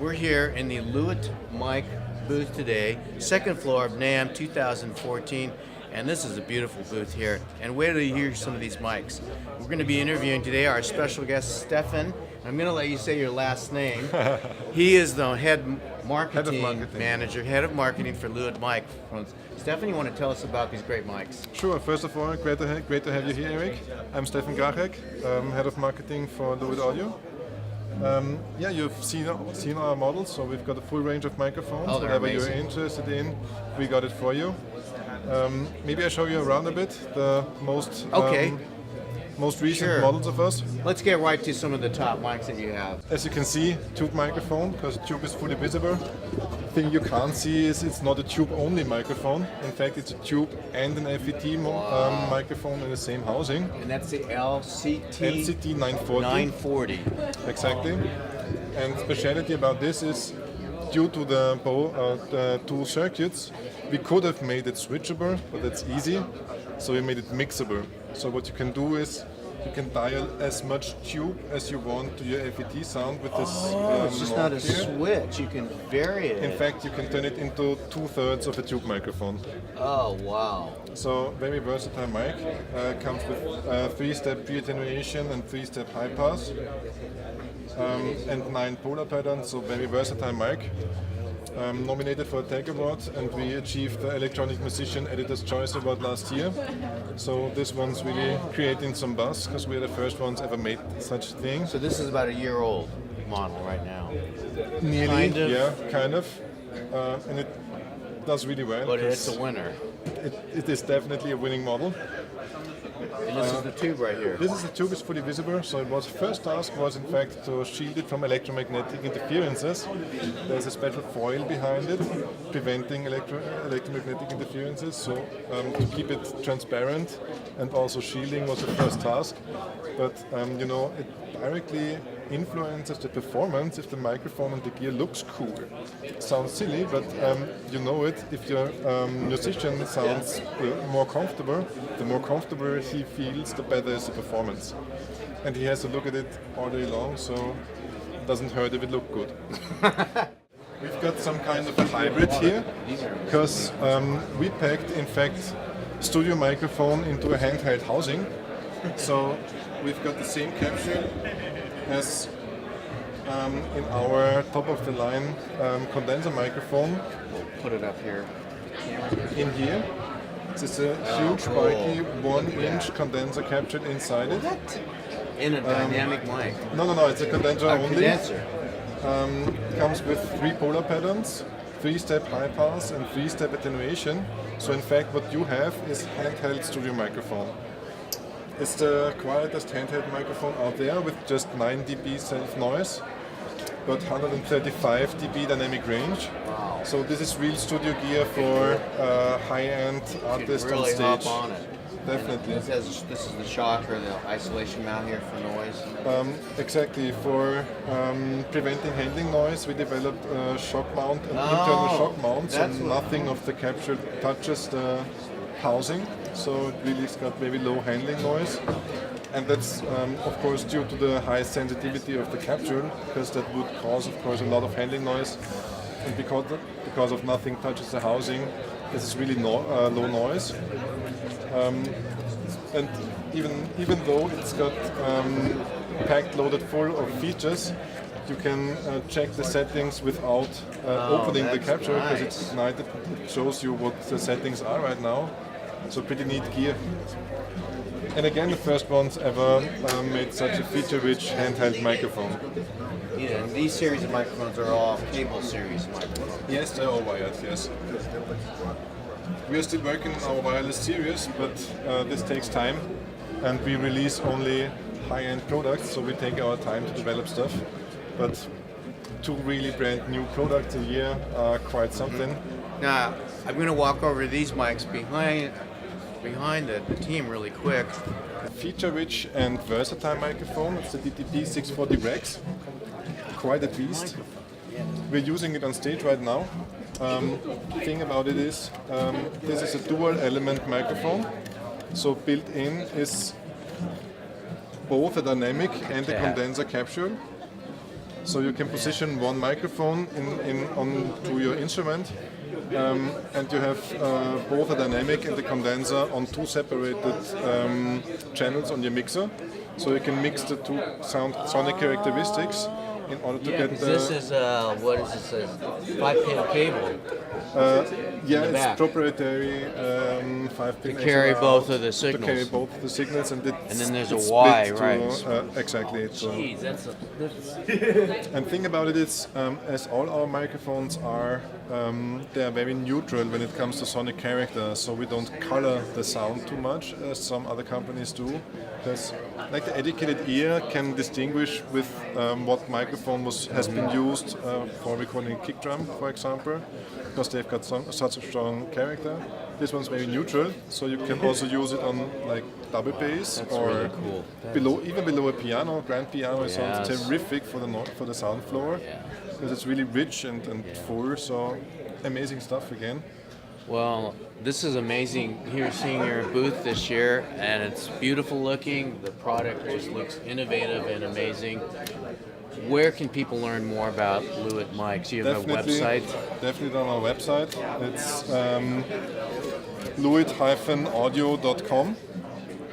We're here in the LEWITT mic booth today, second floor of NAMM 2014, and this is a beautiful booth here. And wait till you hear some of these mics. We're going to be interviewing today our special guest, Steffen. I'm going to let you say your last name. He is the head marketing manager, head of marketing for LEWITT mic. Steffen, you want to tell us about these great mics? Sure. First of all, great to have you here, Eric. I'm Steffen G, head of marketing for LEWITT Audio. Yeah, you've seen our models, so we've got a full range of microphones. Whatever you're interested in, we got it for you. Maybe I show you around a bit the most recent models of us. Let's get right to some of the top mics that you have. As you can see, tube microphone, because the tube is fully visible. The thing you can't see is it's not a tube-only microphone. In fact, it's a tube and an FET microphone in the same housing. And that's the LCT 940. Exactly. And speciality about this is, due to the two circuits, we could have made it switchable, but that's easy. So we made it mixable. So what you can do is you can dial as much tube as you want to your FET sound with this. It's just not a switch. You can vary it. In fact, you can turn it into 2/3 of a tube microphone. Oh wow! So very versatile mic. Comes with 3-step pre-attenuation and 3-step high pass, and 9 polar patterns. So very versatile mic. Nominated for a TAG Award, and we achieved the Electronic Musician Editor's Choice Award last year. So this one's really creating some buzz, because we're the first ones ever made such a thing. So this is about a year old model right now. Nearly, kind of. Yeah, kind of. And it does really well. But it's a winner. It is definitely a winning model. And this is the tube right here. This is the tube, is fully visible. So it was first task was in fact to shield it from electromagnetic interferences. There's a special foil behind it, preventing electromagnetic interferences. So to keep it transparent and also shielding was the first task. But you know, it directly influences the performance if the microphone and the gear looks cool. It sounds silly, but you know it. If your musician sounds more comfortable, the more comfortable he feels, the better is the performance. And he has to look at it all day long, so it doesn't hurt if it looks good. We've got some kind of a hybrid here, because we packed, in fact, studio microphone into a handheld housing. So we've got the same capsule as in our top-of-the-line condenser microphone. We'll put it up here. In here, this is a huge, bulky 1-inch condenser captured inside it. What? In a dynamic mic? No, it's a condenser only. Condenser. Comes with 3 polar patterns, 3-step high pass and 3-step attenuation. So in fact what you have is handheld studio microphone. It's the quietest handheld microphone out there with just 9 dB self-noise, but 135 dB dynamic range. Wow. So this is real studio gear for high-end artists really on stage. hop on it. Definitely. This is the shock or the isolation mount here for noise. Exactly. For preventing handling noise, we developed a shock mount, an internal shock mount, so nothing of the capsule touches the housing. So it really has got very low handling noise. And that's, of course, due to the high sensitivity of the capsule, because that would cause, of course, a lot of handling noise. And because of nothing touches the housing, this is really low noise. And even though it's got packed, loaded full of features, you can check the settings without opening the capsule, because it's ignited. It shows you what the settings are right now. So pretty neat gear. And again, the first ones ever made such a feature-rich handheld microphone. Yeah, and these series of microphones are all cable series microphones. Yes, they're all wired, yes. We are still working on our wireless series, but this takes time, and we release only high-end products, so we take our time to develop stuff. But 2 really brand new products a year are quite something. Now, I'm going to walk over to these mics behind the team really quick. Feature-rich and versatile microphone. It's the DTP 640 Rex. Quite a beast. We're using it on stage right now. The thing about it is, this is a dual-element microphone. So built in is both a dynamic and a condenser capsule. So you can position one microphone onto your instrument, and you have both the dynamic and the condenser on two separated channels on your mixer. So you can mix the two sonic characteristics in order to get the... This is, what is this, a 5-pin cable? it's back. proprietary 5-pin To carry XLR both out, of the signals. To carry both of the signals, and then there's a it's Y, split to, right. exactly. Jeez, that's And thing about it is, as all our microphones are, they are very neutral when it comes to sonic character. So we don't color the sound too much, as some other companies do. Because, like, the educated ear can distinguish with what microphone has been used for recording a kick drum, for example, because they've got such a strong character. This one's very neutral, so you can also use it on like double bass. That's or really cool. even below a piano, grand piano. It sounds Yes. terrific for the sound floor, because it's really rich and full. So amazing stuff again. Well, this is amazing here seeing your booth this year, and it's beautiful looking. The product just looks innovative and amazing. Where can people learn more about LEWITT mics? You have a website? Definitely on our website. It's LEWITT-audio.com.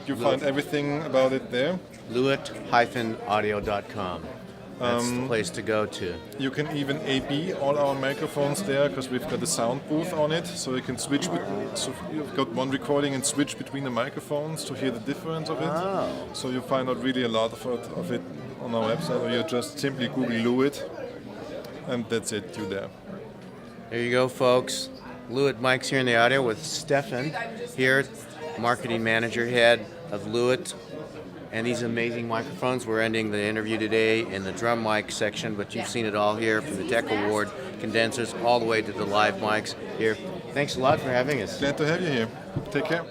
You find everything about it there. LEWITT-audio.com. That's the place to go to. You can even A/B all our microphones there, because we've got a sound booth on it, so you can switch. So you've got one recording and switch between the microphones to hear the difference of it. Oh. So you find out really a lot of it on our website, or you just simply Google LEWITT, and that's it. You're there. There you go, folks. LEWITT mics here in the audio with Steffen here, marketing manager head of LEWITT. And these amazing microphones. We're ending the interview today in the drum mic section, but you've seen it all here, from the Tech Award condensers all the way to the live mics here. Thanks a lot for having us. Glad to have you here. Take care.